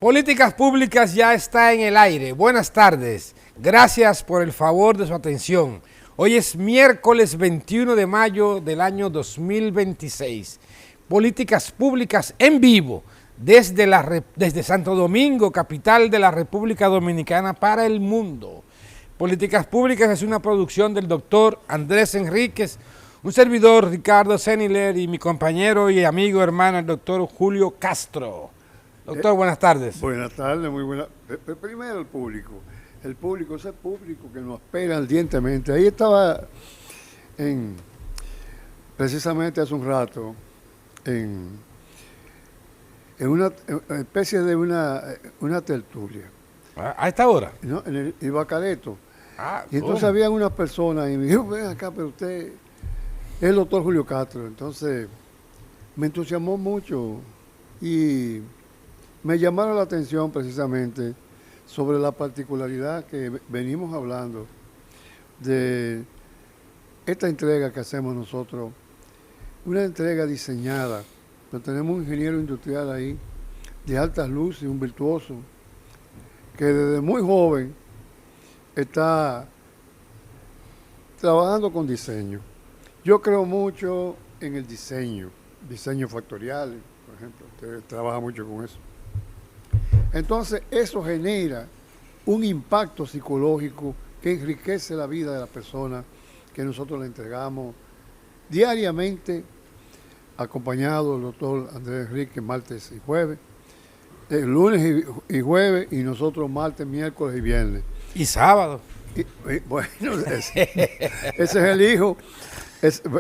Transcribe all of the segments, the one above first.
Políticas Públicas ya está en el aire. Buenas tardes. Gracias por el favor de su atención. Hoy es miércoles 21 de mayo del año 2026. Políticas Públicas en vivo desde Santo Domingo, capital de la República Dominicana para el mundo. Políticas Públicas es una producción del doctor Andrés Enríquez, un servidor Ricardo Seniler y mi compañero y amigo hermano el doctor Julio Castro. Doctor, buenas tardes. Buenas tardes, muy buenas. Primero el público, ese público que nos espera ardientemente. Ahí estaba precisamente hace un rato en una especie de una tertulia. ¿A esta hora? ¿No? En el Ibacareto. Y entonces ¿cómo? había unas personas y me dijo, ven acá, pero usted es el doctor Julio Castro. Entonces me entusiasmó mucho y me llamaron la atención precisamente sobre la particularidad que venimos hablando de esta entrega que hacemos nosotros, una entrega diseñada. Tenemos un ingeniero industrial ahí de altas luces, un virtuoso, que desde muy joven está trabajando con diseño. Yo creo mucho en el diseño factorial, por ejemplo, usted trabaja mucho con eso. Entonces, eso genera un impacto psicológico que enriquece la vida de la persona que nosotros le entregamos diariamente, acompañado del doctor Andrés Enríquez martes y jueves, lunes y jueves, y nosotros martes, miércoles y viernes. Y sábado. Bueno, ese es el hijo.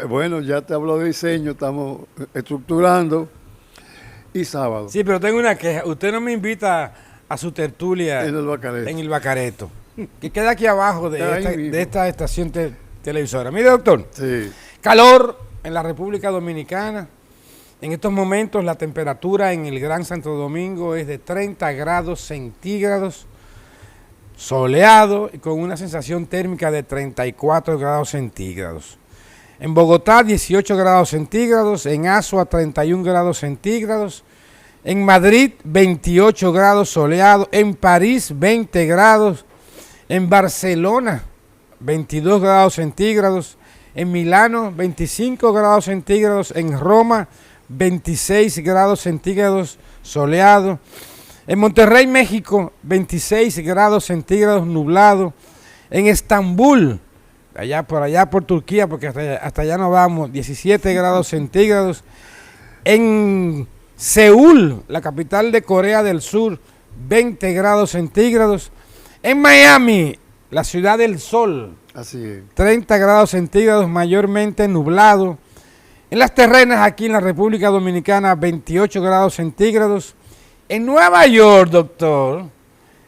Bueno, ya te hablo de diseño, estamos estructurando. Y sábado. Sí, pero tengo una queja. Usted no me invita a su tertulia en el Bacareto, que queda aquí abajo de esta estación televisora. Mire, doctor, sí. Calor en la República Dominicana. En estos momentos la temperatura en el Gran Santo Domingo es de 30 grados centígrados, soleado y con una sensación térmica de 34 grados centígrados. En Bogotá, 18 grados centígrados, en Azua, 31 grados centígrados, en Madrid, 28 grados soleado, en París, 20 grados, en Barcelona, 22 grados centígrados, en Milano, 25 grados centígrados, en Roma, 26 grados centígrados soleado, en Monterrey, México, 26 grados centígrados nublado, en Estambul, por allá por Turquía, porque hasta allá no vamos, 17 grados centígrados. En Seúl, la capital de Corea del Sur, 20 grados centígrados. En Miami, la ciudad del sol, así es, 30 grados centígrados, mayormente nublado. En Las Terrenas, aquí en la República Dominicana, 28 grados centígrados. En Nueva York, doctor,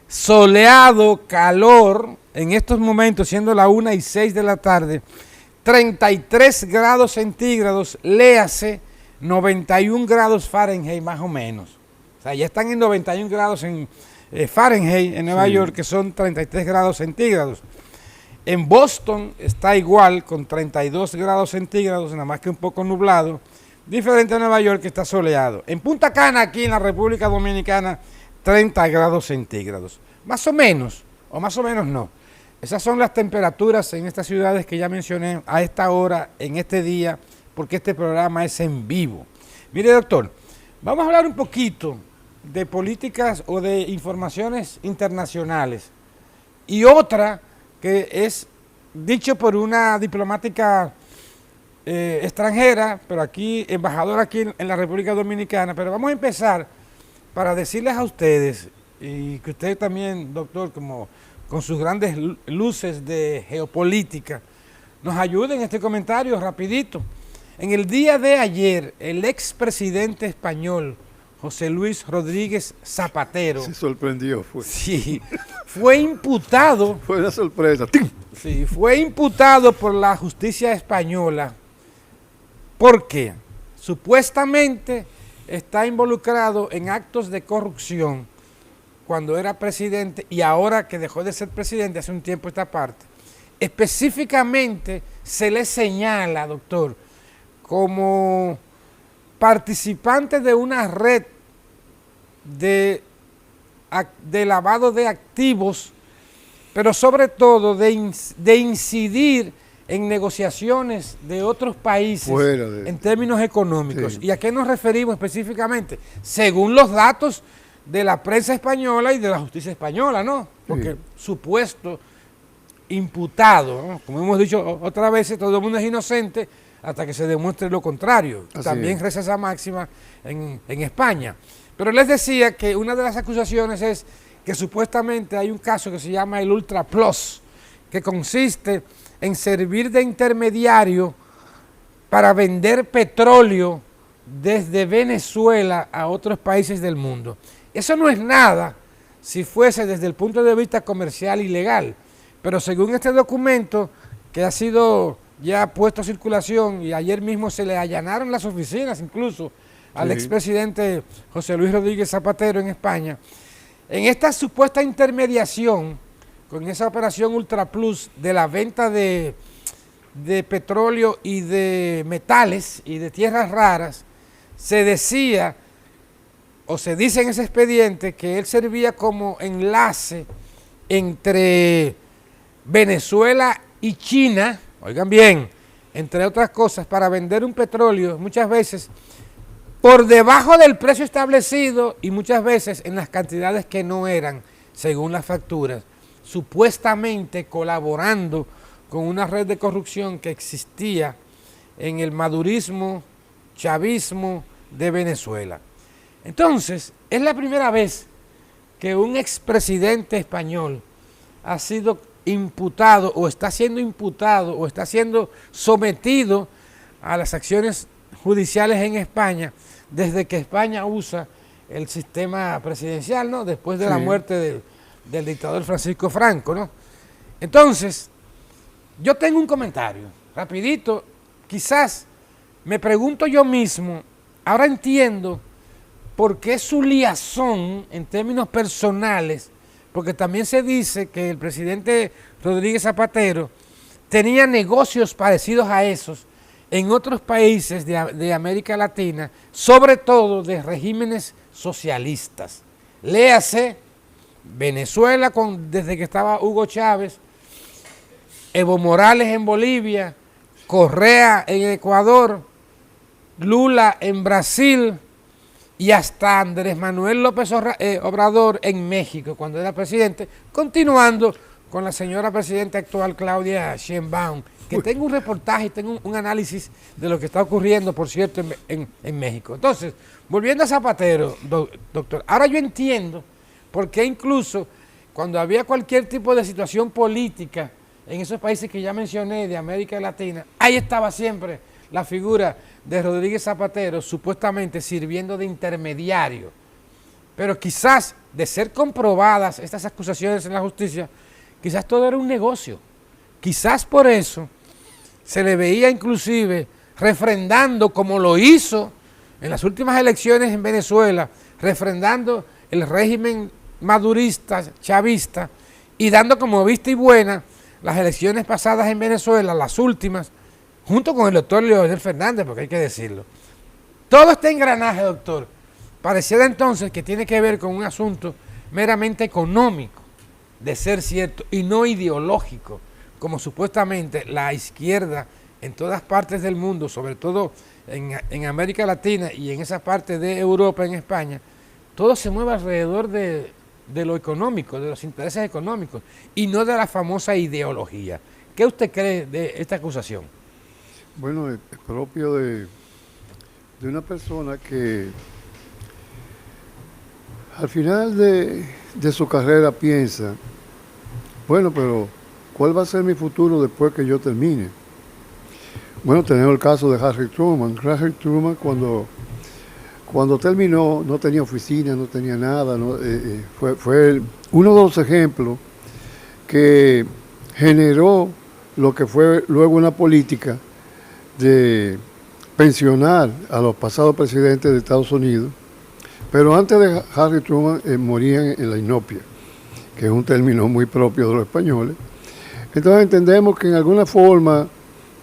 soleado, calor. En estos momentos, siendo la 1:06 de la tarde, 33 grados centígrados, léase 91 grados Fahrenheit más o menos. O sea, ya están en 91 grados en Fahrenheit en Nueva York, que son 33 grados centígrados. En Boston está igual, con 32 grados centígrados, nada más que un poco nublado, diferente a Nueva York, que está soleado. En Punta Cana, aquí en la República Dominicana, 30 grados centígrados. Más o menos no. Esas son las temperaturas en estas ciudades que ya mencioné a esta hora, en este día, porque este programa es en vivo. Mire, doctor, vamos a hablar un poquito de políticas o de informaciones internacionales. Y otra que es dicho por una diplomática extranjera, pero aquí, embajadora aquí en la República Dominicana. Pero vamos a empezar para decirles a ustedes, y que usted también, doctor, como con sus grandes luces de geopolítica, nos ayuden en este comentario rapidito. En el día de ayer, el expresidente español, José Luis Rodríguez Zapatero, se sorprendió, sí, fue imputado. Fue una sorpresa. Sí, fue imputado por la justicia española porque supuestamente está involucrado en actos de corrupción cuando era presidente y ahora que dejó de ser presidente hace un tiempo esta parte. Específicamente se le señala, doctor, como participante de una red de de lavado de activos, pero sobre todo de incidir en negociaciones de otros países en términos económicos. Sí. ¿Y a qué nos referimos específicamente? Según los datos de la prensa española y de la justicia española, ¿no? Porque sí, supuesto imputado, ¿no? Como hemos dicho otras veces, todo el mundo es inocente hasta que se demuestre lo contrario. Así también reza esa máxima en España. Pero les decía que una de las acusaciones es que supuestamente hay un caso que se llama el Ultra Plus, que consiste en servir de intermediario para vender petróleo desde Venezuela a otros países del mundo. Eso no es nada si fuese desde el punto de vista comercial y legal, pero según este documento que ha sido ya puesto a circulación y ayer mismo se le allanaron las oficinas incluso al expresidente José Luis Rodríguez Zapatero en España, en esta supuesta intermediación con esa operación Ultra Plus de la venta de petróleo y de metales y de tierras raras, se decía o se dice en ese expediente que él servía como enlace entre Venezuela y China, oigan bien, entre otras cosas, para vender un petróleo muchas veces por debajo del precio establecido y muchas veces en las cantidades que no eran, según las facturas, supuestamente colaborando con una red de corrupción que existía en el madurismo, chavismo de Venezuela. Entonces, es la primera vez que un expresidente español ha sido imputado o está siendo sometido a las acciones judiciales en España desde que España usa el sistema presidencial, ¿no? Después de la muerte del dictador Francisco Franco, ¿no? Entonces, yo tengo un comentario, rapidito, quizás me pregunto yo mismo, ahora entiendo por qué su liazón en términos personales, porque también se dice que el presidente Rodríguez Zapatero tenía negocios parecidos a esos en otros países de América Latina, sobre todo de regímenes socialistas. Léase Venezuela desde que estaba Hugo Chávez, Evo Morales en Bolivia, Correa en Ecuador, Lula en Brasil y hasta Andrés Manuel López Obrador en México cuando era presidente, continuando con la señora presidenta actual Claudia Sheinbaum, que tengo un reportaje, tengo un análisis de lo que está ocurriendo, por cierto, en México. Entonces, volviendo a Zapatero, doctor, ahora yo entiendo por qué incluso cuando había cualquier tipo de situación política en esos países que ya mencioné de América Latina, ahí estaba siempre la figura de Rodríguez Zapatero supuestamente sirviendo de intermediario. Pero quizás, de ser comprobadas estas acusaciones en la justicia, quizás todo era un negocio. Quizás por eso se le veía inclusive refrendando, como lo hizo en las últimas elecciones en Venezuela, refrendando el régimen madurista, chavista, y dando como vista y buena las elecciones pasadas en Venezuela, las últimas, junto con el doctor Leonel Fernández, porque hay que decirlo. Todo este engranaje, doctor, pareciera entonces que tiene que ver con un asunto meramente económico, de ser cierto, y no ideológico, como supuestamente la izquierda en todas partes del mundo, sobre todo en América Latina y en esa parte de Europa, en España, todo se mueve alrededor de lo económico, de los intereses económicos, y no de la famosa ideología. ¿Qué usted cree de esta acusación? Bueno, es propio de una persona que al final de su carrera piensa, bueno, pero ¿cuál va a ser mi futuro después que yo termine? Bueno, tenemos el caso de Harry Truman. Harry Truman cuando terminó no tenía oficina, no tenía nada, ¿no? Fue uno de los ejemplos que generó lo que fue luego una política de pensionar a los pasados presidentes de Estados Unidos, pero antes de Harry Truman morían en la inopia, que es un término muy propio de los españoles. Entonces entendemos que en alguna forma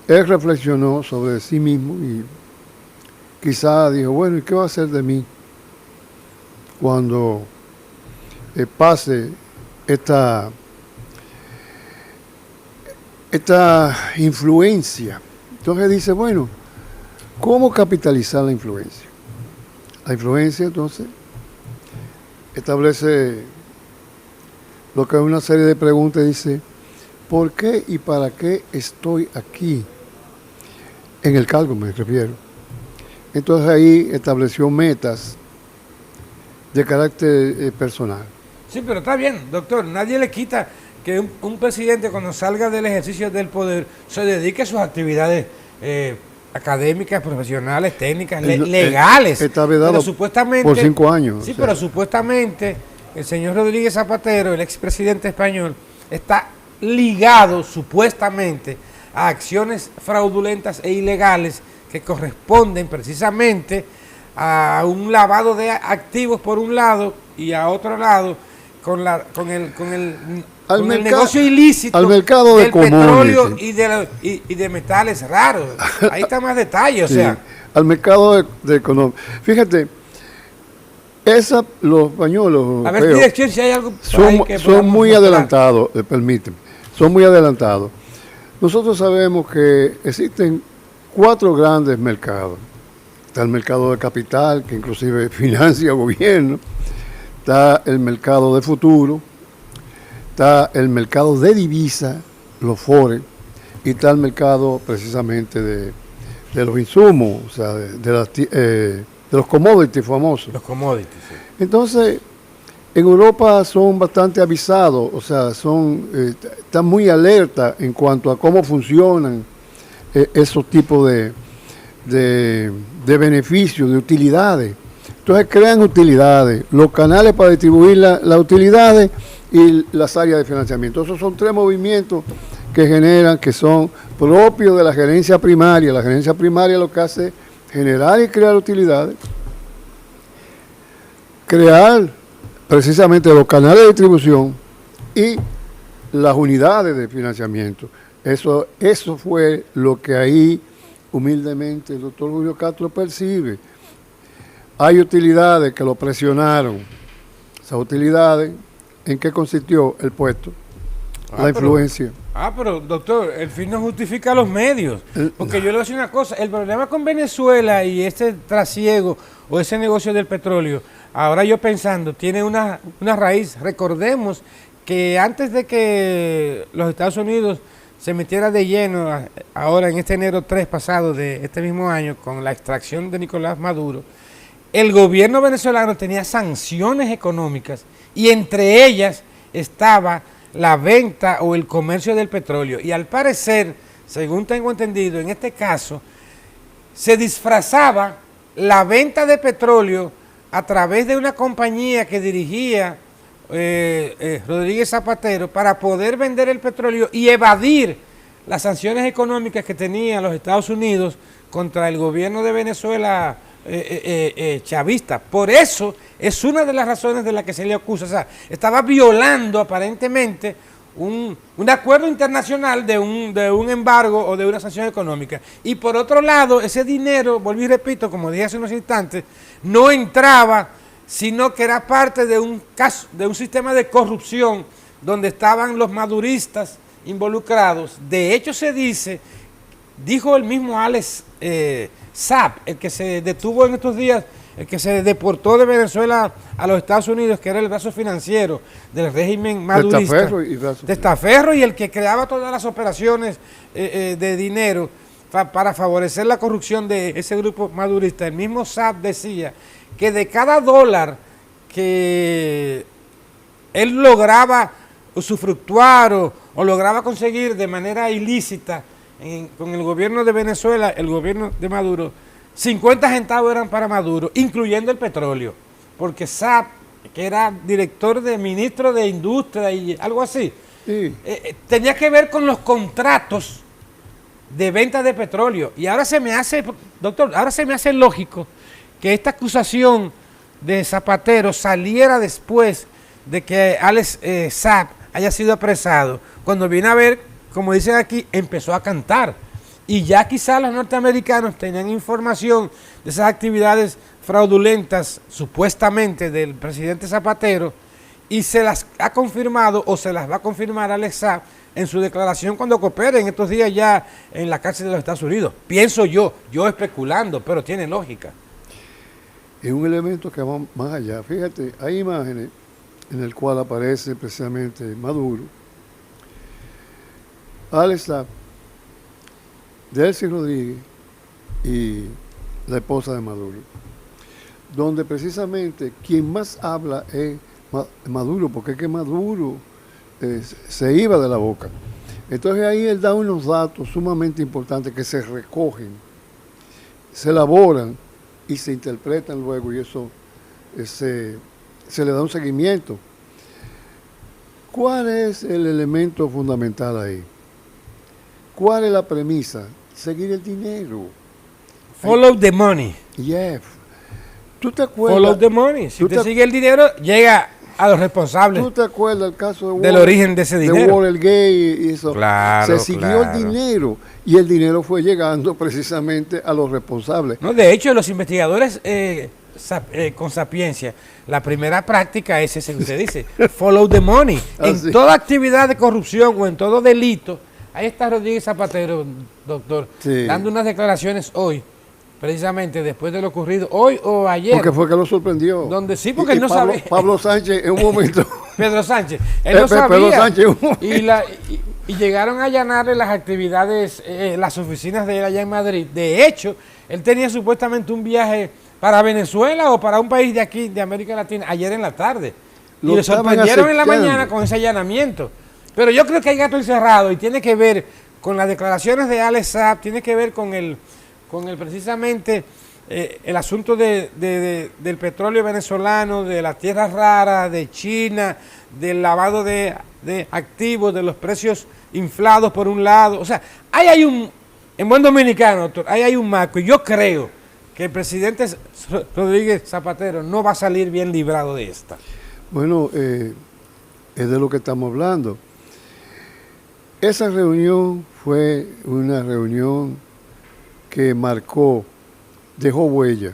él reflexionó sobre sí mismo y quizá dijo, bueno, ¿y qué va a hacer de mí cuando pase esta influencia. Entonces dice, bueno, ¿cómo capitalizar la influencia? La influencia, entonces, establece lo que es una serie de preguntas. Dice, ¿por qué y para qué estoy aquí? En el cargo me refiero. Entonces ahí estableció metas de carácter personal. Sí, pero está bien, doctor. Nadie le quita que un presidente cuando salga del ejercicio del poder se dedique a sus actividades académicas, profesionales, técnicas, legales. Está vedado pero supuestamente, por 5 años. Sí, pero supuestamente el señor Rodríguez Zapatero, el expresidente español, está ligado supuestamente a acciones fraudulentas e ilegales que corresponden precisamente a un lavado de activos por un lado y a otro lado con el negocio ilícito al mercado del de petróleo y de metales raros. Ahí está más detalle, o sí, sea. Al mercado de economía. Fíjate, los españoles A ver, dirección, si hay algo son muy adelantados, permíteme, son muy adelantados. Nosotros sabemos que existen 4 grandes mercados. Está el mercado de capital, que inclusive financia gobierno. Está el mercado de futuro. Está el mercado de divisa, los forex. Y está el mercado precisamente de los insumos, o sea, de los commodities famosos. Los commodities, sí. Entonces, en Europa son bastante avisados, o sea, están muy alerta en cuanto a cómo funcionan esos tipos de beneficios, de utilidades. Entonces crean utilidades, los canales para distribuir las utilidades y las áreas de financiamiento. Esos son 3 movimientos que generan, que son propios de la gerencia primaria. La gerencia primaria lo que hace es generar y crear utilidades, crear precisamente los canales de distribución y las unidades de financiamiento. Eso fue lo que ahí humildemente el doctor Julio Castro percibe. Hay utilidades que lo presionaron. Esas utilidades, ¿en qué consistió el puesto? La influencia. Pero doctor, el fin no justifica los medios. Porque yo le voy a decir una cosa, el problema con Venezuela y este trasiego o ese negocio del petróleo, ahora yo pensando, tiene una raíz. Recordemos que antes de que los Estados Unidos se metiera de lleno, ahora en este enero 3 pasado de este mismo año, con la extracción de Nicolás Maduro, el gobierno venezolano tenía sanciones económicas y entre ellas estaba la venta o el comercio del petróleo. Y al parecer, según tengo entendido, en este caso, se disfrazaba la venta de petróleo a través de una compañía que dirigía Rodríguez Zapatero para poder vender el petróleo y evadir las sanciones económicas que tenía los Estados Unidos contra el gobierno de Venezuela chavista. Por eso es una de las razones de las que se le acusa. O sea, estaba violando aparentemente un acuerdo internacional de un embargo o de una sanción económica. Y por otro lado, ese dinero, volví y repito, como dije hace unos instantes, no entraba, sino que era parte de un caso, de un sistema de corrupción donde estaban los maduristas involucrados. De hecho, se dijo el mismo Alex Saab, el que se detuvo en estos días, el que se deportó de Venezuela a los Estados Unidos, que era el brazo financiero del régimen madurista, Testaferro, y el que creaba todas las operaciones de dinero para favorecer la corrupción de ese grupo madurista. El mismo Saab decía que de cada dólar que él lograba usufructuar o lograba conseguir de manera ilícita con el gobierno de Venezuela, el gobierno de Maduro, 50 centavos eran para Maduro, incluyendo el petróleo, porque Saab, que era director de ministro de Industria y algo así, sí, tenía que ver con los contratos de venta de petróleo. Y ahora se me hace, doctor, ahora se me hace lógico que esta acusación de Zapatero saliera después de que Alex Saab haya sido apresado, cuando viene a ver, como dicen aquí, empezó a cantar. Y ya quizás los norteamericanos tenían información de esas actividades fraudulentas, supuestamente, del presidente Zapatero, y se las ha confirmado o se las va a confirmar Alex Saab en su declaración cuando coopere en estos días ya en la cárcel de los Estados Unidos. Pienso yo especulando, pero tiene lógica. Es un elemento que va más allá. Fíjate, hay imágenes en el cual aparece precisamente Maduro, Alex Saab, Delcy Rodríguez y la esposa de Maduro, donde precisamente quien más habla es Maduro, porque es que Maduro se iba de la boca. Entonces ahí él da unos datos sumamente importantes que se recogen, se elaboran y se interpretan luego, y eso se le da un seguimiento. ¿Cuál es el elemento fundamental ahí? ¿Cuál es la premisa? Seguir el dinero. Follow the money. Yeah. ¿Tú te acuerdas? Follow the money. Si usted sigue el dinero, llega a los responsables. ¿Tú te acuerdas del caso del origen de ese dinero? De Watergate y eso. Claro, se siguió el dinero y el dinero fue llegando precisamente a los responsables. No, de hecho, los investigadores con sapiencia, la primera práctica es ese que usted dice, follow the money. En toda actividad de corrupción o en todo delito, ahí está Rodríguez Zapatero, doctor, dando unas declaraciones hoy, precisamente después de lo ocurrido hoy o ayer. Porque fue que lo sorprendió. Donde sí, porque él no sabía. Pablo Sánchez en un momento. Pedro Sánchez. Él no sabía. Pedro Sánchez y llegaron a allanarle las actividades, las oficinas de él allá en Madrid. De hecho, él tenía supuestamente un viaje para Venezuela o para un país de aquí, de América Latina, ayer en la tarde. Y le sorprendieron en la mañana con ese allanamiento. Pero yo creo que hay gato encerrado y tiene que ver con las declaraciones de Alex Saab, tiene que ver con el precisamente el asunto del petróleo venezolano, de las tierras raras, de China, del lavado de activos, de los precios inflados por un lado. O sea, ahí hay en buen dominicano, doctor, ahí hay un marco. Y yo creo que el presidente Rodríguez Zapatero no va a salir bien librado de esta. Bueno, es de lo que estamos hablando. Esa reunión fue una reunión que marcó, dejó huella.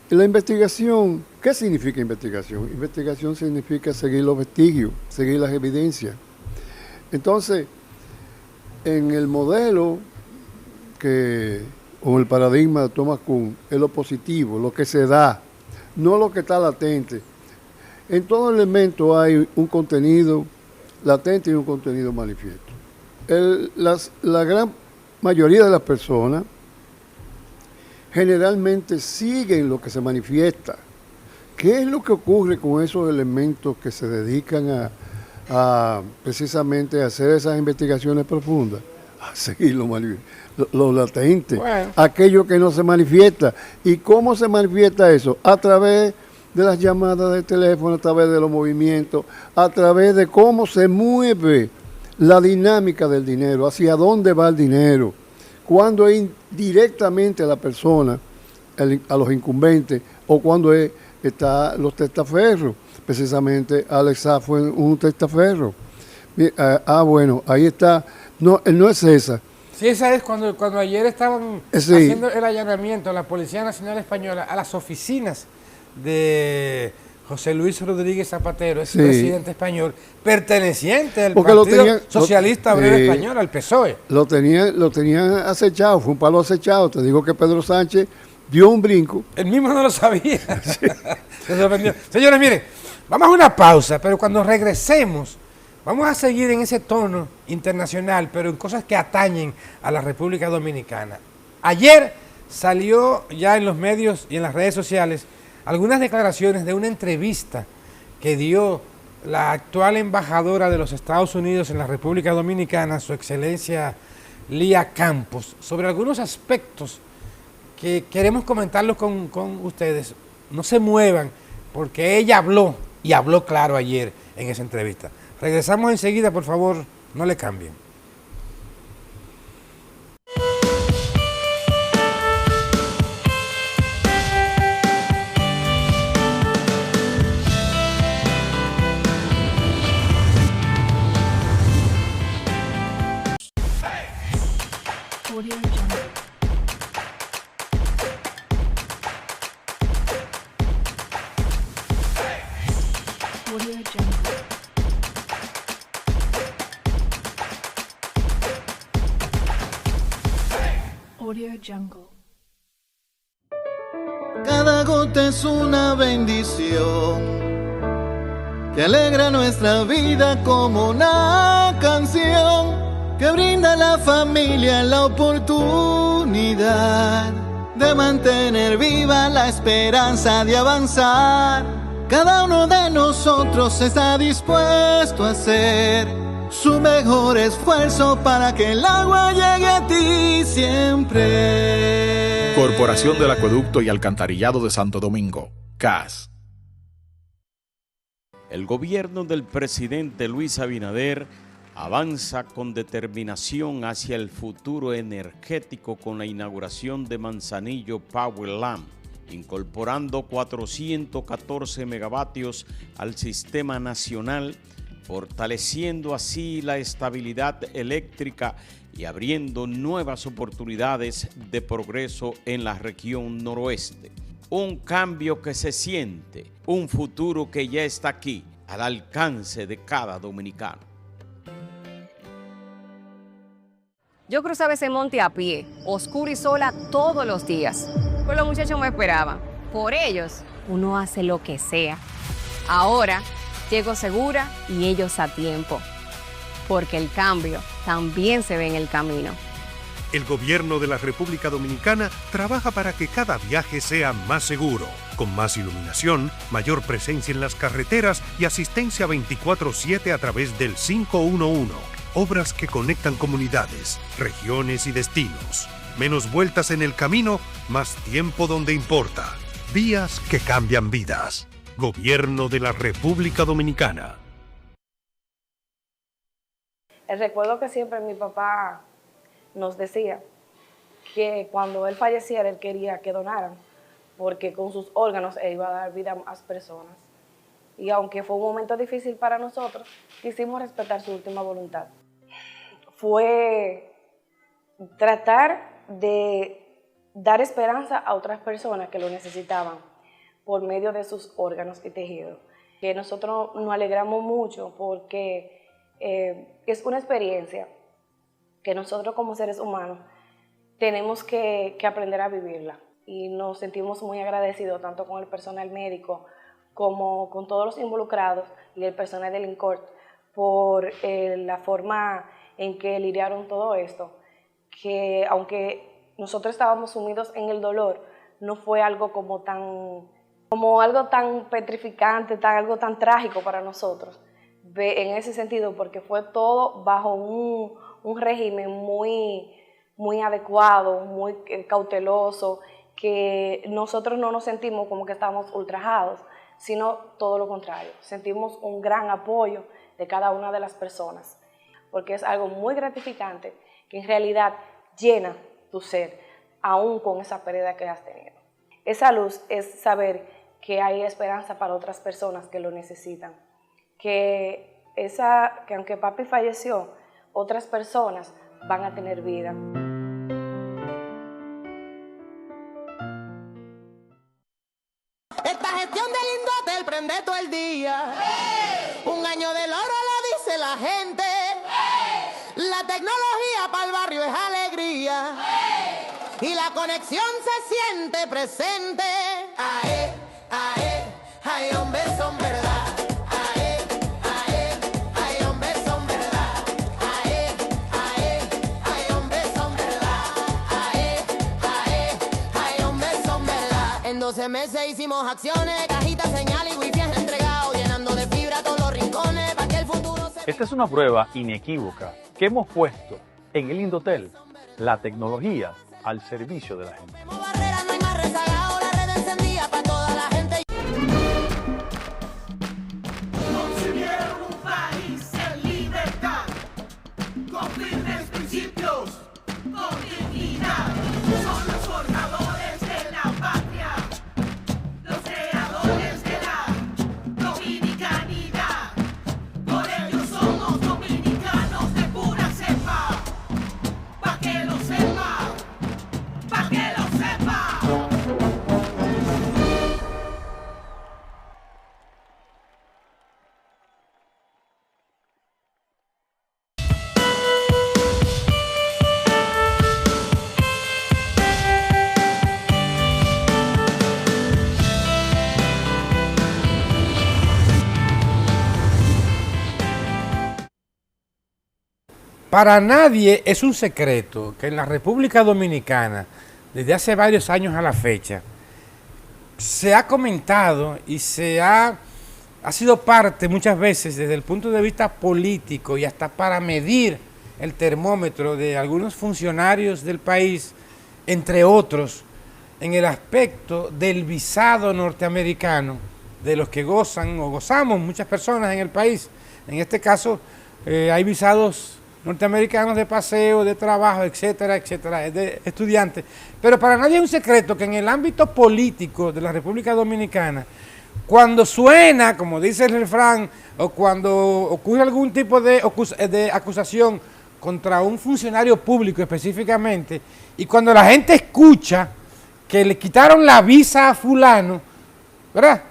La investigación, ¿qué significa investigación? Investigación significa seguir los vestigios, seguir las evidencias. Entonces, en el modelo o el paradigma de Thomas Kuhn, es lo positivo, lo que se da, no lo que está latente. En todo elemento hay un contenido latente y un contenido manifiesto. La gran mayoría de las personas generalmente siguen lo que se manifiesta. ¿Qué es lo que ocurre con esos elementos que se dedican a precisamente a hacer esas investigaciones profundas? A seguir lo latente, bueno, aquello que no se manifiesta. ¿Y cómo se manifiesta eso? A través de las llamadas de teléfono, a través de los movimientos, a través de cómo se mueve la dinámica del dinero, hacia dónde va el dinero, cuando es directamente a la persona, a los incumbentes, o cuando está los testaferros. Precisamente Alex Saab fue un testaferro. Bueno, ahí está. No es esa. Sí, esa es cuando ayer estaban haciendo el allanamiento a la Policía Nacional Española a las oficinas de José Luis Rodríguez Zapatero, ese presidente español, perteneciente al Partido Socialista Obrero Español, al PSOE. Lo tenían acechado, fue un palo acechado. Te digo que Pedro Sánchez dio un brinco. Él mismo no lo sabía. Sí. Se sorprendió. Señores, miren, vamos a una pausa, pero cuando regresemos, vamos a seguir en ese tono internacional, pero en cosas que atañen a la República Dominicana. Ayer salió ya en los medios y en las redes sociales algunas declaraciones de una entrevista que dio la actual embajadora de los Estados Unidos en la República Dominicana, su excelencia Lía Campos, sobre algunos aspectos que queremos comentarlos con ustedes. No se muevan, porque ella habló, y habló claro ayer en esa entrevista. Regresamos enseguida, por favor, no le cambien. Audio Jungle. Cada gota es una bendición que alegra nuestra vida como una canción que brinda a la familia la oportunidad de mantener viva la esperanza de avanzar. Cada uno de nosotros está dispuesto a hacer su mejor esfuerzo para que el agua llegue a ti siempre. Corporación del Acueducto y Alcantarillado de Santo Domingo, CAS. El gobierno del presidente Luis Abinader avanza con determinación hacia el futuro energético con la inauguración de Manzanillo Power Lamp, incorporando 414 megavatios al sistema nacional, fortaleciendo así la estabilidad eléctrica y abriendo nuevas oportunidades de progreso en la región noroeste. Un cambio que se siente, un futuro que ya está aquí, al alcance de cada dominicano. Yo cruzaba ese monte a pie, oscura y sola todos los días. Pues los muchachos me esperaban. Por ellos, uno hace lo que sea. Ahora, llego segura y ellos a tiempo. Porque el cambio también se ve en el camino. El gobierno de la República Dominicana trabaja para que cada viaje sea más seguro, con más iluminación, mayor presencia en las carreteras y asistencia 24/7 a través del 511. Obras que conectan comunidades, regiones y destinos. Menos vueltas en el camino, más tiempo donde importa. Vías que cambian vidas. Gobierno de la República Dominicana. El recuerdo que siempre mi papá nos decía que cuando él falleciera, él quería que donaran, porque con sus órganos él iba a dar vida a más personas. Y aunque fue un momento difícil para nosotros, quisimos respetar su última voluntad. Fue tratar de dar esperanza a otras personas que lo necesitaban por medio de sus órganos y tejidos. Que nosotros nos alegramos mucho porque es una experiencia que nosotros como seres humanos tenemos que aprender a vivirla. Y nos sentimos muy agradecidos tanto con el personal médico como con todos los involucrados y el personal del INCORT por la forma en que lidiaron todo esto, que aunque nosotros estábamos sumidos en el dolor, no fue algo como algo tan petrificante, algo tan trágico para nosotros, en ese sentido, porque fue todo bajo un régimen muy adecuado, muy cauteloso, que nosotros no nos sentimos como que estábamos ultrajados, sino todo lo contrario, sentimos un gran apoyo de cada una de las personas, porque es algo muy gratificante que en realidad llena tu ser, aún con esa pérdida que has tenido. Esa luz es saber que hay esperanza para otras personas que lo necesitan, que aunque papi falleció, otras personas van a tener vida. Esta gestión del Indotel prende todo el día. Un año del oro lo dice la gente. La tecnología para el barrio es alegría. Y la conexión se siente presente. Ae, ae, ay, hombres son verdad. Ae, ae, ay, hombres son verdad. Ae, ae, ay, hombres son verdad. Ae, ae, ay, hombres son verdad. En 12 meses hicimos acciones, cajitas, señal y wifi entregado, llenando de fibra todos los rincones para que el futuro se... Esta es una prueba inequívoca que hemos puesto en el Indotel, la tecnología al servicio de la gente. Concibieron un país en libertad, con firmes principios, con dignidad. Son los formadores de la patria, los creadores de la dominicanidad. Por ellos somos dominicanos de pura cepa, pa' que lo sepa, pa' que lo sepa. Para nadie es un secreto que en la República Dominicana, desde hace varios años a la fecha, se ha comentado y ha sido parte muchas veces desde el punto de vista político y hasta para medir el termómetro de algunos funcionarios del país, entre otros, en el aspecto del visado norteamericano, de los que gozan o gozamos muchas personas en el país. En este caso, hay visados norteamericanos de paseo, de trabajo, etcétera, etcétera, de estudiantes. Pero para nadie es un secreto que en el ámbito político de la República Dominicana, cuando suena, como dice el refrán, o cuando ocurre algún tipo de acusación contra un funcionario público específicamente, y cuando la gente escucha que le quitaron la visa a fulano, ¿verdad?,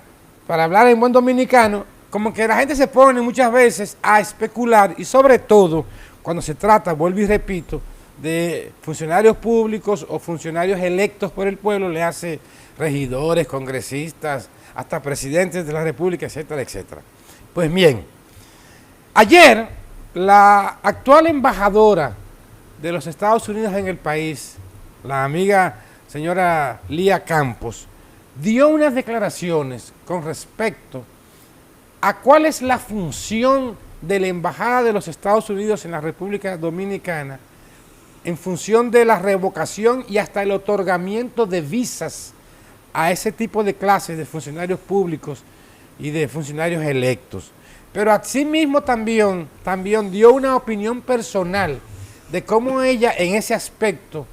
para hablar en buen dominicano, como que la gente se pone muchas veces a especular, y sobre todo cuando se trata, vuelvo y repito, de funcionarios públicos o funcionarios electos por el pueblo, le hace regidores, congresistas, hasta presidentes de la República, etcétera, etcétera. Pues bien, ayer la actual embajadora de los Estados Unidos en el país, la amiga señora Lía Campos, dio unas declaraciones con respecto a cuál es la función de la Embajada de los Estados Unidos en la República Dominicana en función de la revocación y hasta el otorgamiento de visas a ese tipo de clases de funcionarios públicos y de funcionarios electos. Pero asimismo también dio una opinión personal de cómo ella en ese aspecto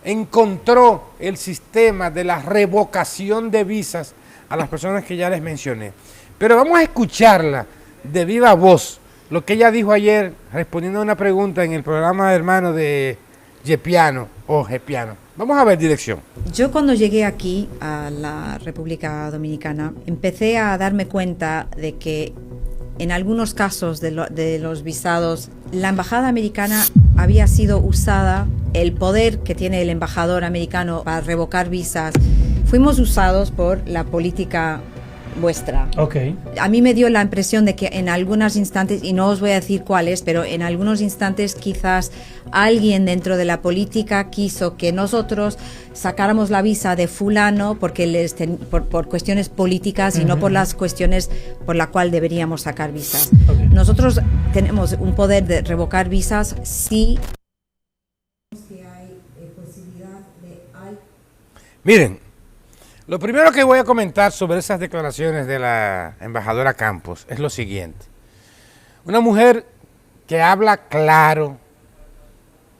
encontró el sistema de la revocación de visas a las personas que ya les mencioné. Pero vamos a escucharla de viva voz, lo que ella dijo ayer respondiendo a una pregunta en el programa de hermano de Gepiano o Gepiano. Vamos a ver, dirección. Yo cuando llegué aquí a la República Dominicana empecé a darme cuenta de que en algunos casos de los visados, la embajada americana había sido usada, el poder que tiene el embajador americano para revocar visas, fuimos usados por la política vuestra. Okay. A mí me dio la impresión de que en algunos instantes, y no os voy a decir cuáles, pero en algunos instantes quizás alguien dentro de la política quiso que nosotros sacáramos la visa de fulano porque por cuestiones políticas y no por las cuestiones por la cual deberíamos sacar visas. Okay. Nosotros tenemos un poder de revocar visas si hay posibilidad de... Miren, lo primero que voy a comentar sobre esas declaraciones de la embajadora Campos es lo siguiente. Una mujer que habla claro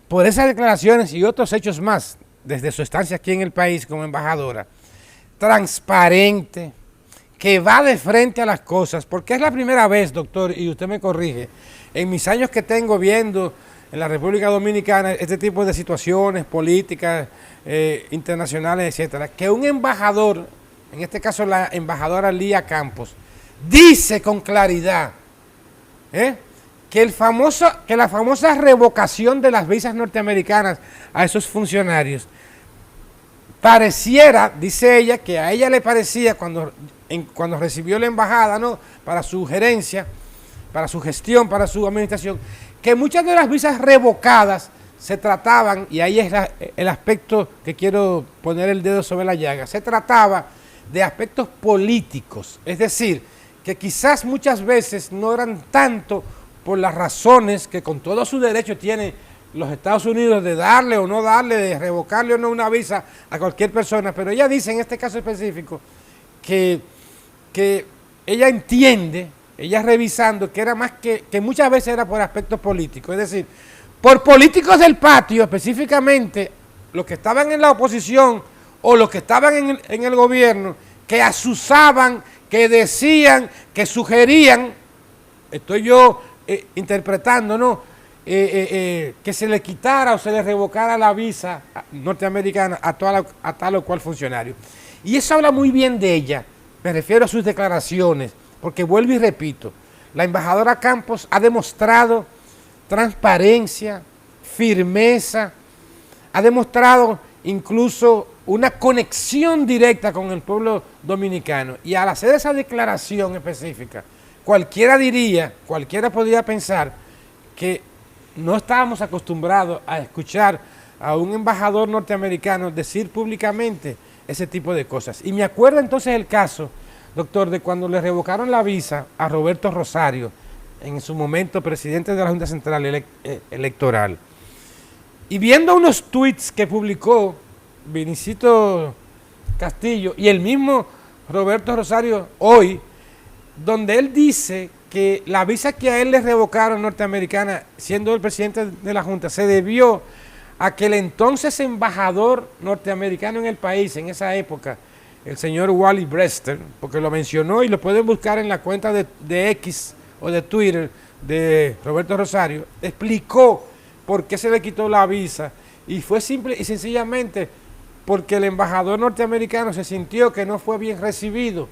por esas declaraciones y otros hechos más desde su estancia aquí en el país como embajadora, transparente, que va de frente a las cosas, porque es la primera vez, doctor, y usted me corrige, en mis años que tengo viendo en la República Dominicana este tipo de situaciones políticas, internacionales, etcétera, que un embajador, en este caso la embajadora Lía Campos, dice con claridad que la famosa revocación de las visas norteamericanas a esos funcionarios pareciera, dice ella, que a ella le parecía cuando recibió la embajada, ¿no?, para su gerencia, para su gestión, para su administración, que muchas de las visas revocadas se trataban, y ahí es el aspecto que quiero poner el dedo sobre la llaga, se trataba de aspectos políticos, es decir, que quizás muchas veces no eran tanto por las razones que con todo su derecho tienen los Estados Unidos de darle o no darle, de revocarle o no una visa a cualquier persona, pero ella dice en este caso específico que ella entiende, ella revisando, que era más que muchas veces era por aspectos políticos, es decir, por políticos del patio, específicamente los que estaban en la oposición o los que estaban en el gobierno, que asusaban, que decían, que sugerían, estoy yo interpretando, ¿no?, que se le quitara o se le revocara la visa norteamericana a tal o cual funcionario. Y eso habla muy bien de ella, me refiero a sus declaraciones, porque vuelvo y repito, la embajadora Campos ha demostrado transparencia, firmeza, ha demostrado incluso una conexión directa con el pueblo dominicano, y al hacer esa declaración específica, cualquiera podría pensar que no estábamos acostumbrados a escuchar a un embajador norteamericano decir públicamente ese tipo de cosas. Y me acuerdo entonces el caso, doctor, de cuando le revocaron la visa a Roberto Rosario, en su momento presidente de la Junta Central Electoral. Y viendo unos tweets que publicó Vinicito Castillo y el mismo Roberto Rosario hoy, donde él dice que la visa que a él le revocaron norteamericana, siendo el presidente de la Junta, se debió a que el entonces embajador norteamericano en el país, en esa época, el señor Wally Brewster, porque lo mencionó y lo pueden buscar en la cuenta de X o de Twitter de Roberto Rosario, explicó por qué se le quitó la visa, y fue simple y sencillamente porque el embajador norteamericano se sintió que no fue bien recibido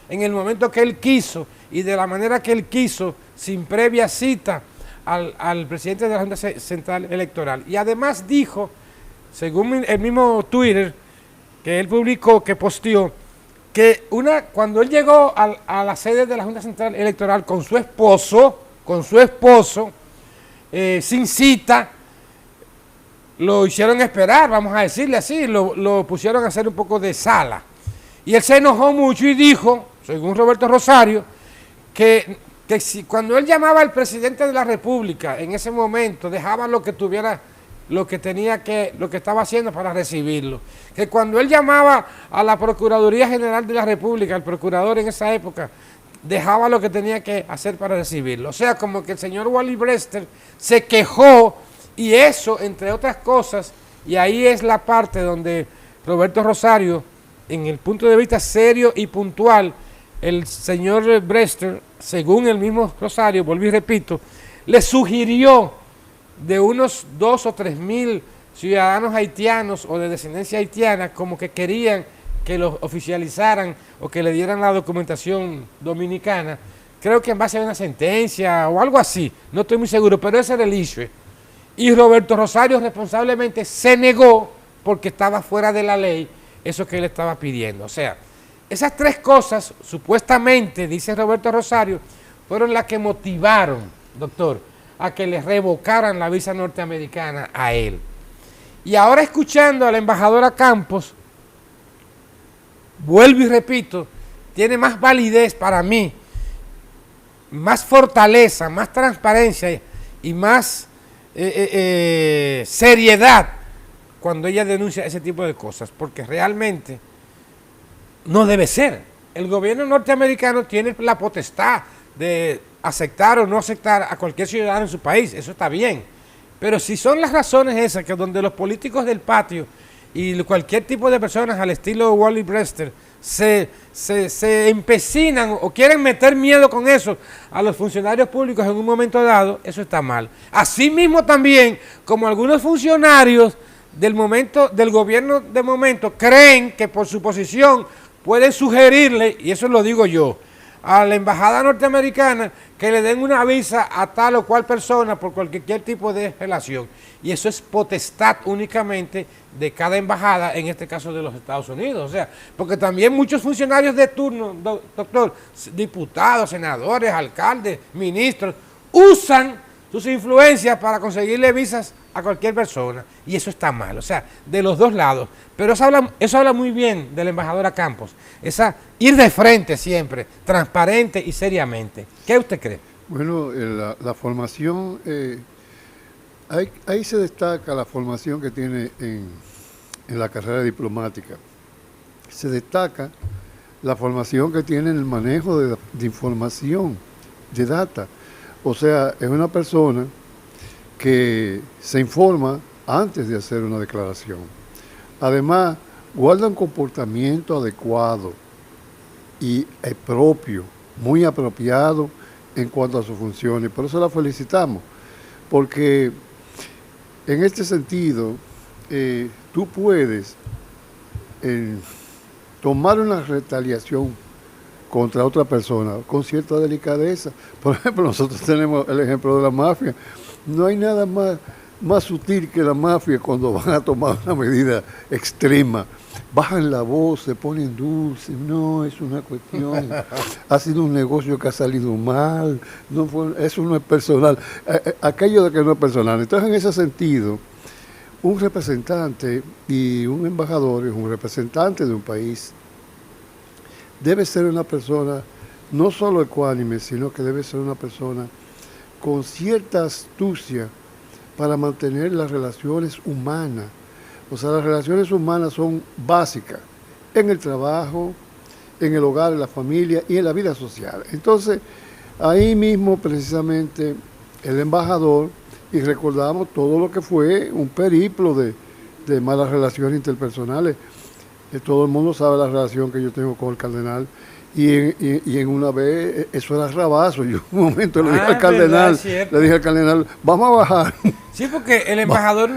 en el momento que él quiso y de la manera que él quiso, sin previa cita al presidente de la Junta Central Electoral. Y además dijo, según el mismo Twitter que él publicó, que posteó, que cuando él llegó a la sede de la Junta Central Electoral con su esposo, sin cita, lo hicieron esperar, vamos a decirle así, lo pusieron a hacer un poco de sala. Y él se enojó mucho y dijo, según Roberto Rosario, que si cuando él llamaba al presidente de la República, en ese momento dejaba lo que estaba haciendo para recibirlo. Que cuando él llamaba a la Procuraduría General de la República, el procurador en esa época, dejaba lo que tenía que hacer para recibirlo. O sea, como que el señor Wally Brewster se quejó, y eso, entre otras cosas, y ahí es la parte donde Roberto Rosario, en el punto de vista serio y puntual, el señor Brewster, según el mismo Rosario, volví y repito, le sugirió de unos 2 o 3 mil ciudadanos haitianos o de descendencia haitiana, como que querían que los oficializaran o que le dieran la documentación dominicana, creo que en base a una sentencia o algo así, no estoy muy seguro, pero ese era el issue. Y Roberto Rosario responsablemente se negó porque estaba fuera de la ley eso que él estaba pidiendo. O sea, esas 3 cosas, supuestamente, dice Roberto Rosario, fueron las que motivaron, doctor, a que le revocaran la visa norteamericana a él. Y ahora, escuchando a la embajadora Campos, vuelvo y repito, tiene más validez para mí, más fortaleza, más transparencia y más seriedad cuando ella denuncia ese tipo de cosas, porque realmente no debe ser. El gobierno norteamericano tiene la potestad de aceptar o no aceptar a cualquier ciudadano en su país, eso está bien, pero si son las razones esas, que donde los políticos del patio y cualquier tipo de personas al estilo Wally Brewster se empecinan o quieren meter miedo con eso a los funcionarios públicos en un momento dado, eso está mal. Asimismo también, como algunos funcionarios del gobierno de momento creen que por su posición pueden sugerirle, y eso lo digo yo, a la embajada norteamericana que le den una visa a tal o cual persona por cualquier tipo de relación. Y eso es potestad únicamente de cada embajada, en este caso de los Estados Unidos. O sea, porque también muchos funcionarios de turno, doctor, diputados, senadores, alcaldes, ministros, usan sus influencias para conseguirle visas a cualquier persona. Y eso está mal, o sea, de los dos lados. Pero eso habla muy bien de la embajadora Campos. Ir de frente siempre, transparente y seriamente. ¿Qué usted cree? Bueno, la formación, ahí se destaca la formación que tiene en la carrera diplomática. Se destaca la formación que tiene en el manejo de información, de data. O sea, es una persona que se informa antes de hacer una declaración. Además, guarda un comportamiento adecuado y propio, muy apropiado en cuanto a sus funciones. Por eso la felicitamos, porque en este sentido, tú puedes tomar una retaliación contra otra persona con cierta delicadeza. Por ejemplo, nosotros tenemos el ejemplo de la mafia. No hay nada más más sutil que la mafia cuando van a tomar una medida extrema. Bajan la voz, se ponen dulces. No, es una cuestión. Ha sido un negocio que ha salido mal. Eso no es personal. Aquello de que no es personal. Entonces, en ese sentido, un representante y un embajador es un representante de un país. Debe ser una persona no solo ecuánime, sino que debe ser una persona con cierta astucia para mantener las relaciones humanas. O sea, las relaciones humanas son básicas en el trabajo, en el hogar, en la familia y en la vida social. Entonces, ahí mismo precisamente el embajador, y recordamos todo lo que fue un periplo de malas relaciones interpersonales. Todo el mundo sabe la relación que yo tengo con el cardenal. Y en una vez, eso era rabazo. Yo en un momento le dije al cardenal, vamos a bajar. Sí, porque el embajador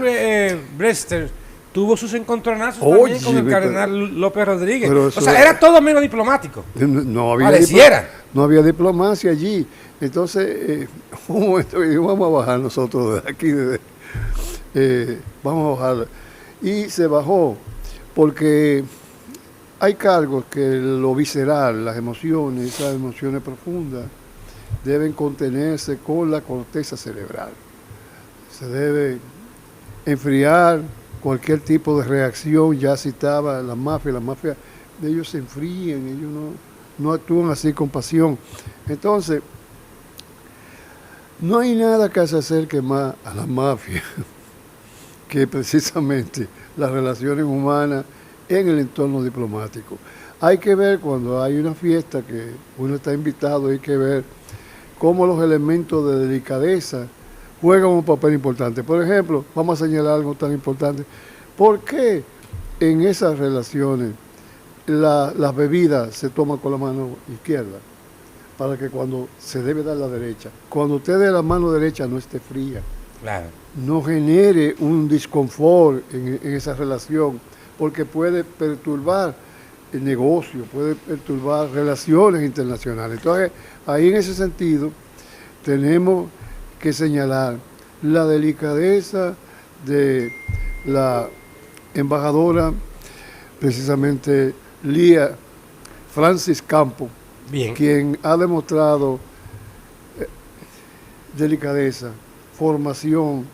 Brester tuvo sus encontronazos también con el cardenal López Rodríguez. O sea, era todo menos diplomático. No había diplomacia allí. Entonces, un momento que digo, vamos a bajar nosotros de aquí, vamos a bajar. Y se bajó, porque hay cargos que lo visceral, las emociones, esas emociones profundas, deben contenerse con la corteza cerebral. Se debe enfriar cualquier tipo de reacción. Ya citaba la mafia, ellos se enfrían, ellos no actúan así con pasión. Entonces, no hay nada que se acerque más a la mafia que precisamente las relaciones humanas en el entorno diplomático. Hay que ver cuando hay una fiesta que uno está invitado, hay que ver cómo los elementos de delicadeza juegan un papel importante. Por ejemplo, vamos a señalar algo tan importante. ¿Por qué en esas relaciones las bebidas se toman con la mano izquierda? Para que cuando se debe dar la derecha, cuando usted dé la mano derecha no esté fría. Claro. No genere un disconfort en esa relación, porque puede perturbar el negocio, puede perturbar relaciones internacionales. Entonces, ahí en ese sentido, tenemos que señalar la delicadeza de la embajadora, precisamente Lía Francis Campos, quien ha demostrado delicadeza, formación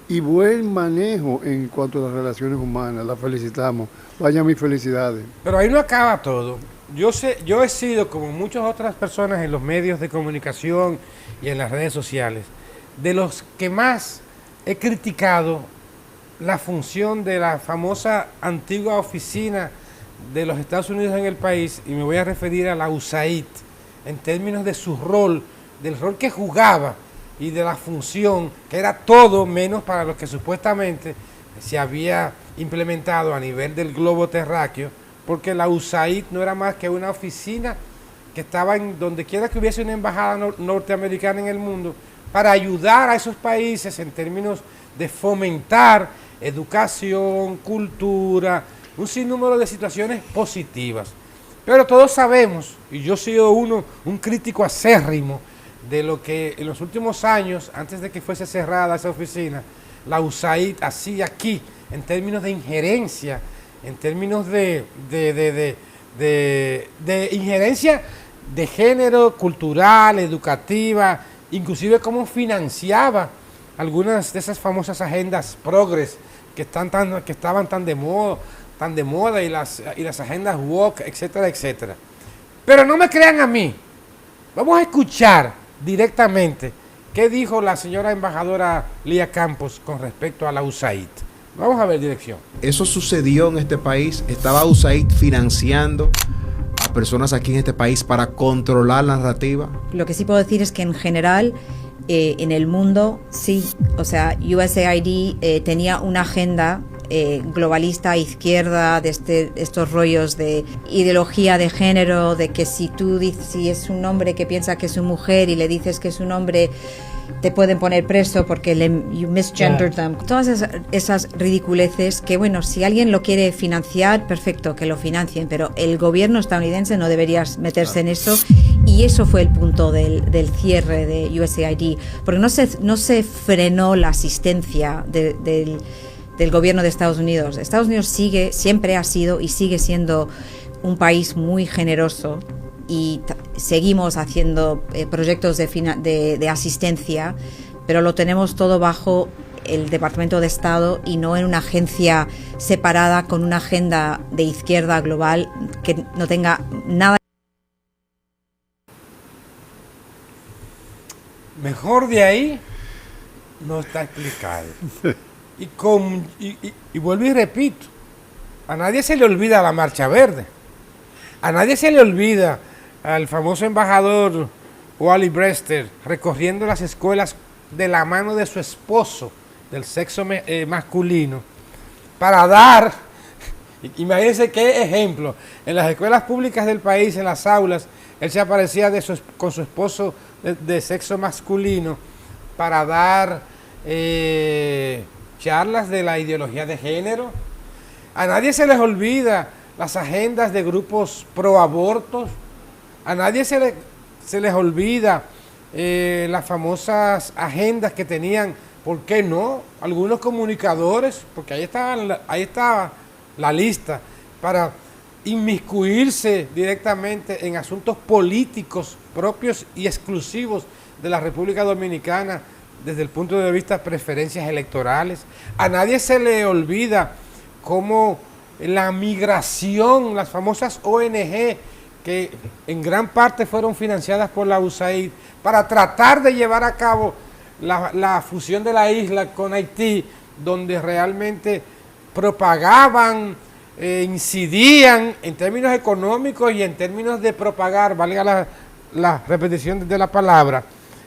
y buen manejo en cuanto a las relaciones humanas. La felicitamos. Vaya mis felicidades. Pero ahí no acaba todo. Yo he sido, como muchas otras personas en los medios de comunicación y en las redes sociales, de los que más he criticado la función de la famosa antigua oficina de los Estados Unidos en el país, y me voy a referir a la USAID, en términos de su rol, del rol que jugaba y de la función, que era todo menos para lo que supuestamente se había implementado a nivel del globo terráqueo, porque la USAID no era más que una oficina que estaba en donde quiera que hubiese una embajada norteamericana en el mundo, para ayudar a esos países en términos de fomentar educación, cultura, un sinnúmero de situaciones positivas. Pero todos sabemos, y yo he sido un crítico acérrimo de lo que en los últimos años, antes de que fuese cerrada esa oficina, la USAID hacía aquí, en términos de injerencia, en términos de injerencia de género, cultural, educativa, inclusive cómo financiaba algunas de esas famosas agendas progres que estaban tan de moda y las agendas woke, etcétera, etcétera. Pero no me crean a mí. Vamos a escuchar directamente qué dijo la señora embajadora Lía Campos con respecto a la USAID. Vamos a ver dirección. Eso sucedió en este país. Estaba USAID financiando a personas aquí en este país para controlar la narrativa. Lo que sí puedo decir es que en general en el mundo sí, o sea, USAID tenía una agenda globalista, izquierda, de estos rollos de ideología de género, de que si es un hombre que piensa que es su mujer y le dices que es un hombre, te pueden poner preso porque you misgendered them. Todas esas ridiculeces que, bueno, si alguien lo quiere financiar, perfecto, que lo financien, pero el gobierno estadounidense no debería meterse en eso. Y eso fue el punto del cierre de USAID, porque no se frenó la asistencia del gobierno de Estados Unidos. Estados Unidos siempre ha sido y sigue siendo un país muy generoso, y seguimos haciendo proyectos de asistencia, pero lo tenemos todo bajo el Departamento de Estado y no en una agencia separada con una agenda de izquierda global que no tenga nada. Mejor de ahí no está explicado. Y vuelvo y repito, a nadie se le olvida la Marcha Verde, a nadie se le olvida al famoso embajador Wally Brewster recorriendo las escuelas de la mano de su esposo del sexo masculino para dar, imagínense qué ejemplo, en las escuelas públicas del país, en las aulas, él se aparecía con su esposo de sexo masculino para dar charlas de la ideología de género. A nadie se les olvida las agendas de grupos pro abortos, a nadie se les olvida las famosas agendas que tenían, ¿por qué no?, algunos comunicadores, porque ahí estaba la lista, para inmiscuirse directamente en asuntos políticos propios y exclusivos de la República Dominicana desde el punto de vista de preferencias electorales. A nadie se le olvida cómo la migración, las famosas ONG, que en gran parte fueron financiadas por la USAID para tratar de llevar a cabo la fusión de la isla con Haití, donde realmente propagaban, incidían en términos económicos y en términos de propagar, valga la repetición de la palabra,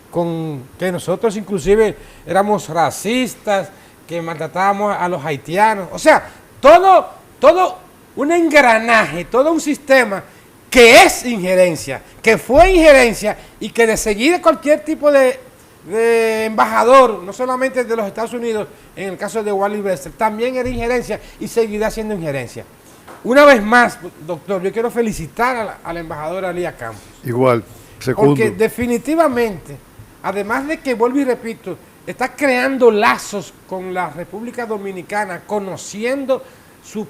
con que nosotros inclusive éramos racistas, que maltratábamos a los haitianos. O sea, todo un engranaje, todo un sistema que es injerencia, que fue injerencia, y que de seguir cualquier tipo de embajador, no solamente de los Estados Unidos, en el caso de Wally Brewster, también era injerencia y seguirá siendo injerencia. Una vez más, doctor, yo quiero felicitar a la embajadora Lía Campos. Igual, segundo. Porque definitivamente, además de que, vuelvo y repito, está creando lazos con la República Dominicana, conociendo su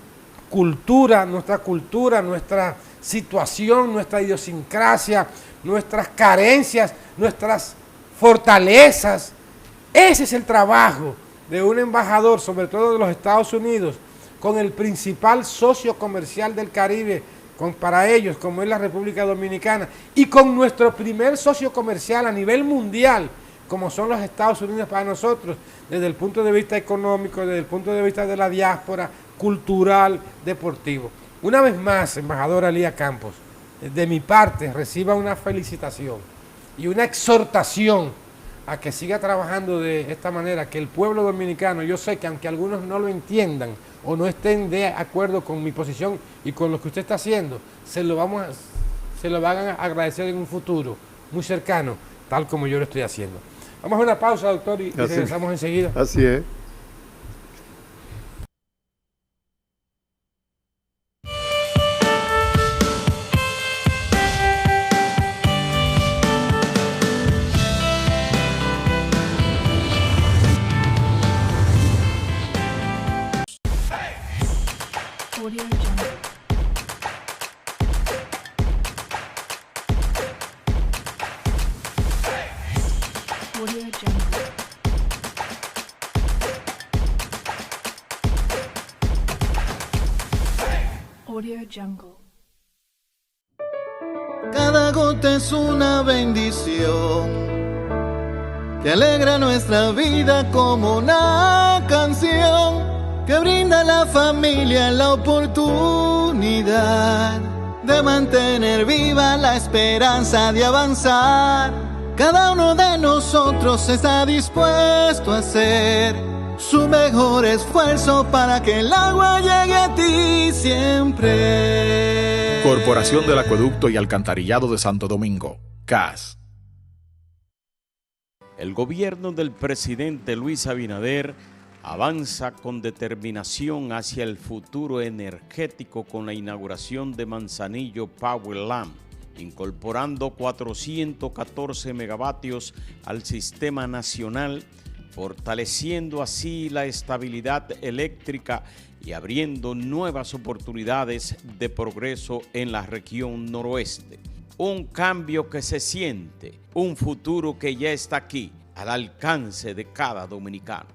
cultura, nuestra situación, nuestra idiosincrasia, nuestras carencias, nuestras fortalezas. Ese es el trabajo de un embajador, sobre todo de los Estados Unidos, con el principal socio comercial del Caribe, para ellos, como es la República Dominicana, y con nuestro primer socio comercial a nivel mundial, como son los Estados Unidos para nosotros, desde el punto de vista económico, desde el punto de vista de la diáspora, cultural, deportivo. Una vez más, embajadora Lía Campos, de mi parte reciba una felicitación y una exhortación a que siga trabajando de esta manera, que el pueblo dominicano, yo sé que aunque algunos no lo entiendan o no estén de acuerdo con mi posición y con lo que usted está haciendo, se lo van a agradecer en un futuro muy cercano, tal como yo lo estoy haciendo. Vamos a una pausa, doctor, y regresamos enseguida. Así es. Cada gota es una bendición que alegra nuestra vida como una canción que brinda a la familia la oportunidad de mantener viva la esperanza de avanzar. Cada uno de nosotros está dispuesto a hacer su mejor esfuerzo para que el agua llegue a ti siempre. Corporación del Acueducto y Alcantarillado de Santo Domingo, CAS. El gobierno del presidente Luis Abinader avanza con determinación hacia el futuro energético con la inauguración de Manzanillo Power Lamp incorporando 414 megavatios al sistema nacional, fortaleciendo así la estabilidad eléctrica y abriendo nuevas oportunidades de progreso en la región noroeste. Un cambio que se siente, un futuro que ya está aquí, al alcance de cada dominicano.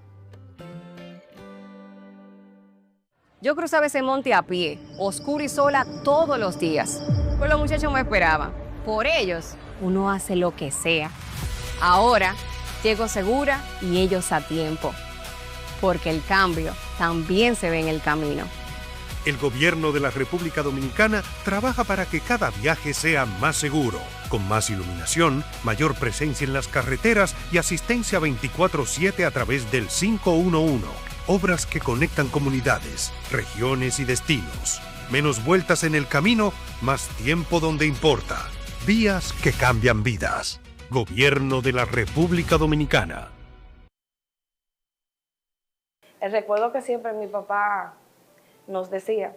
Yo cruzaba ese monte a pie, oscura y sola todos los días. Pues los muchachos me esperaban. Por ellos, uno hace lo que sea. Ahora, llego segura y ellos a tiempo. Porque el cambio también se ve en el camino. El gobierno de la República Dominicana trabaja para que cada viaje sea más seguro, con más iluminación, mayor presencia en las carreteras y asistencia 24/7 a través del 511. Obras que conectan comunidades, regiones y destinos. Menos vueltas en el camino, más tiempo donde importa. Vías que cambian vidas. Gobierno de la República Dominicana. El recuerdo que siempre mi papá nos decía,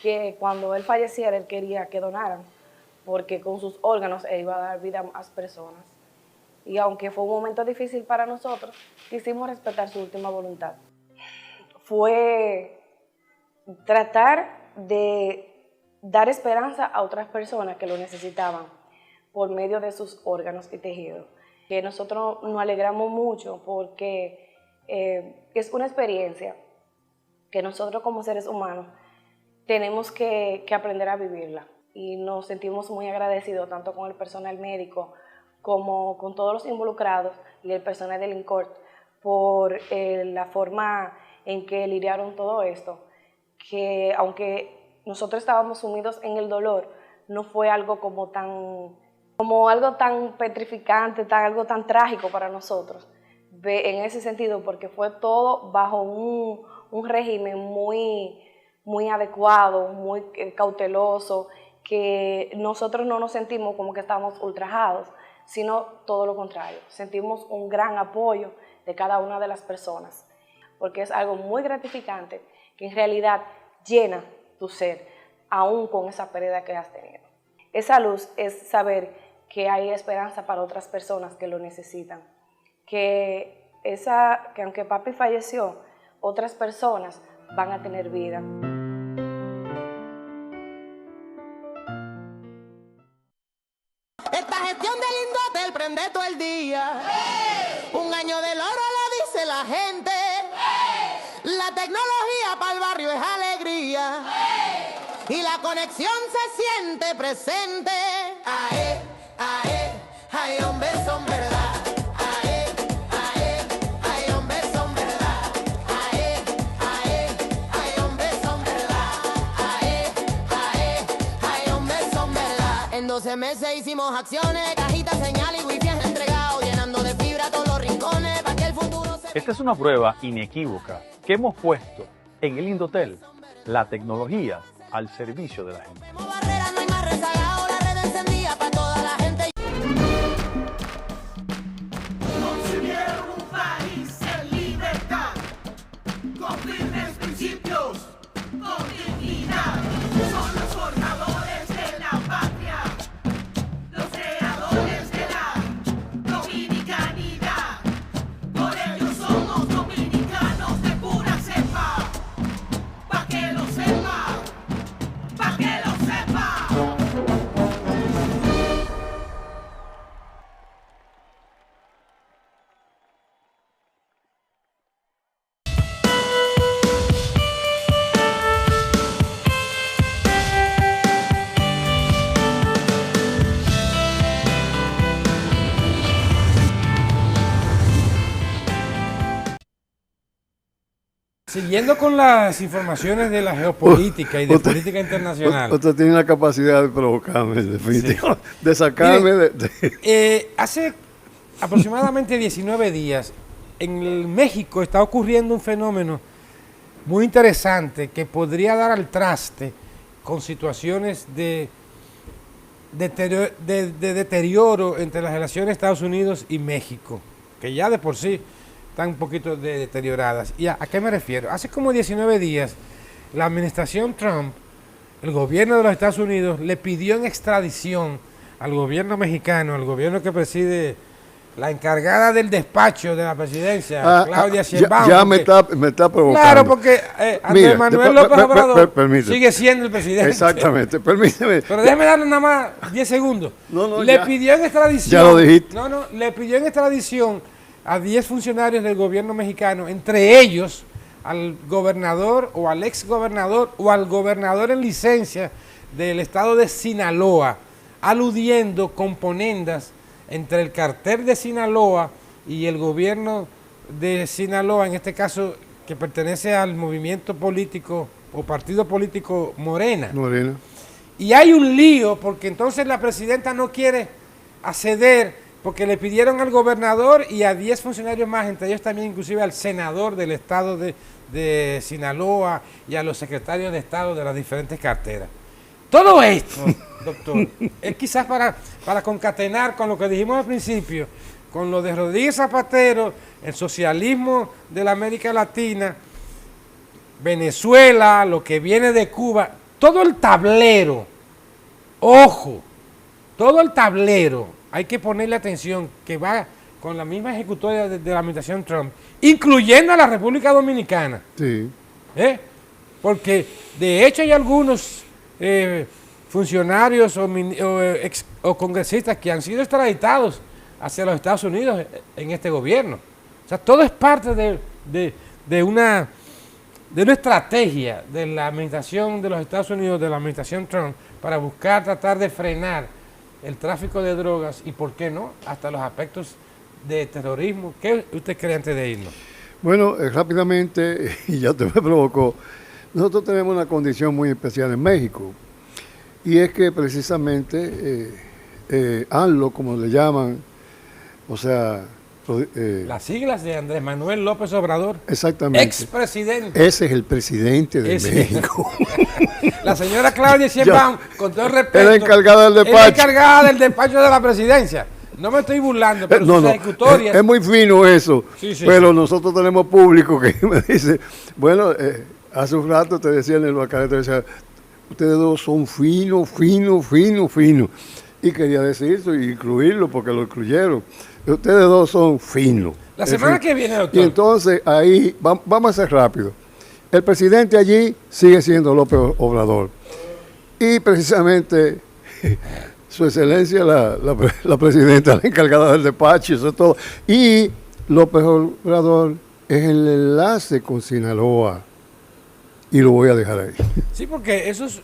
que cuando él falleciera, él quería que donaran, porque con sus órganos él iba a dar vida a más personas. Y aunque fue un momento difícil para nosotros, quisimos respetar su última voluntad. Fue tratar de dar esperanza a otras personas que lo necesitaban por medio de sus órganos y tejidos. Que nosotros nos alegramos mucho porque es una experiencia que nosotros como seres humanos tenemos que aprender a vivirla. Y nos sentimos muy agradecidos tanto con el personal médico como con todos los involucrados y el personal del INCORT por la forma en que lidiaron todo esto, que aunque nosotros estábamos sumidos en el dolor, no fue algo como algo tan petrificante, algo tan trágico para nosotros, en ese sentido, porque fue todo bajo un régimen muy adecuado, muy cauteloso, que nosotros no nos sentimos como que estábamos ultrajados, sino todo lo contrario, sentimos un gran apoyo de cada una de las personas, porque es algo muy gratificante que en realidad llena tu ser, aún con esa pérdida que has tenido. Esa luz es saber que hay esperanza para otras personas que lo necesitan, que aunque papi falleció, otras personas van a tener vida. Esta gestión del Indotel prende todo el día. Un año del oro lo dice la gente. La tecnología para el barrio es alegría. Y la conexión se siente presente. Ae, ae, ay, hombres son verdad. Ae, ae, ay, hombres son verdad. Ae, ae, ay, hombres son verdad. Ae, ae, ay, hombres son verdad. En 12 meses hicimos acciones, cajitas, señal y wifi entregado, llenando de fibra todos los rincones para que el futuro se... Esta es una prueba inequívoca que hemos puesto en el Indotel, la tecnología al servicio de la gente. No hay más rezagado, la red encendida para toda la gente. Concibieron un país en libertad, con firmes principios, con dignidad. Son los formadores de la patria, los creadores de la dominicanidad. Por ellos somos dominicanos de pura cepa, pa' que lo sepa, pa' que lo sepa. Siguiendo con las informaciones de la geopolítica y de política internacional. Usted tiene la capacidad de provocarme, definitivamente, de sacarme Mire, hace aproximadamente 19 días, en México está ocurriendo un fenómeno muy interesante que podría dar al traste con situaciones de deterioro entre las relaciones de Estados Unidos y México, que ya de por sí están un poquito deterioradas. ¿Y a qué me refiero? Hace como 19 días, la administración Trump el gobierno de los Estados Unidos le pidió en extradición al gobierno mexicano, al gobierno que preside la encargada del despacho de la presidencia, Claudia Sheinbaum. Ya me está provocando. Claro, porque Andrés Manuel López Obrador sigue siendo el presidente. Exactamente, permíteme. Pero déjeme darle nada más 10 segundos. Le pidió en extradición. Ya lo dijiste. Le pidió en extradición a 10 funcionarios del gobierno mexicano, entre ellos al gobernador o al ex gobernador o al gobernador en licencia del estado de Sinaloa, aludiendo componendas entre el cartel de Sinaloa y el gobierno de Sinaloa, en este caso que pertenece al movimiento político o partido político Morena. Y hay un lío porque entonces la presidenta no quiere acceder porque le pidieron al gobernador y a 10 funcionarios más, entre ellos también inclusive al senador del estado de Sinaloa y a los secretarios de estado de las diferentes carteras. Todo esto, doctor, es quizás para concatenar con lo que dijimos al principio, con lo de Rodríguez Zapatero, el socialismo de la América Latina, Venezuela, lo que viene de Cuba, todo el tablero, ojo, todo el tablero, hay que ponerle atención, que va con la misma ejecutoria de la administración Trump, incluyendo a la República Dominicana. Sí. Porque de hecho hay algunos funcionarios o congresistas que han sido extraditados hacia los Estados Unidos en este gobierno. O sea, todo es parte de una estrategia de la administración de los Estados Unidos, de la administración Trump, para buscar tratar de frenar el tráfico de drogas y, ¿por qué no?, hasta los aspectos de terrorismo. ¿Qué usted cree antes de irnos? Bueno, rápidamente, y ya te me provocó, nosotros tenemos una condición muy especial en México, y es que precisamente ANLO, como le llaman, o sea... las siglas de Andrés Manuel López Obrador. Exactamente. Expresidente. Ese es el presidente de México. La señora Claudia Sheinbaum, con todo el respeto, es la encargada del despacho. Es la encargada del despacho de la presidencia. No me estoy burlando, pero sus ejecutorias... Es muy fino eso, pero nosotros tenemos público que me dice, bueno, hace un rato te decía en el Bacaret, te decía, ustedes dos son finos. Y quería decir eso y incluirlo porque lo incluyeron. Ustedes dos son finos. La semana que viene, doctor. Y entonces ahí, vamos a ser rápido. El presidente allí sigue siendo López Obrador. Y precisamente su excelencia, la presidenta, la encargada del despacho, eso es todo. Y López Obrador es el enlace con Sinaloa. Y lo voy a dejar ahí. Sí, porque esos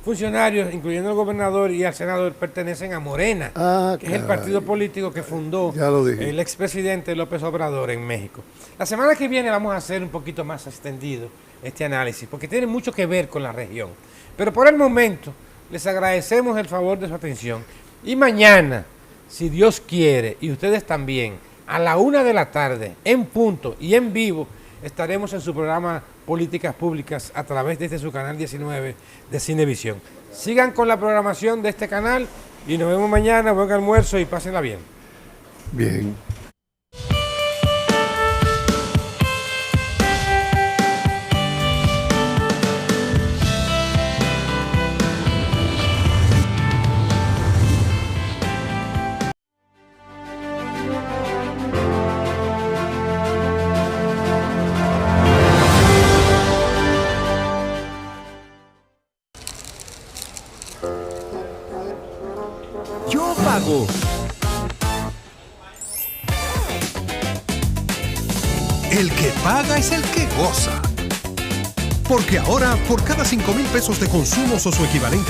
funcionarios, incluyendo el gobernador y al senador, pertenecen a Morena, que es el partido político que fundó el expresidente López Obrador en México. La semana que viene vamos a hacer un poquito más extendido este análisis, porque tiene mucho que ver con la región. Pero por el momento, les agradecemos el favor de su atención. Y mañana, si Dios quiere, y ustedes también, a la 1 de la tarde, en punto y en vivo, estaremos en su programa Políticas Públicas a través de su canal 19 de Cinevisión. Sigan con la programación de este canal y nos vemos mañana. Buen almuerzo y pásenla bien. Bien. Yo pago. El que paga es el que goza. Porque ahora, por cada 5,000 pesos de consumos o su equivalente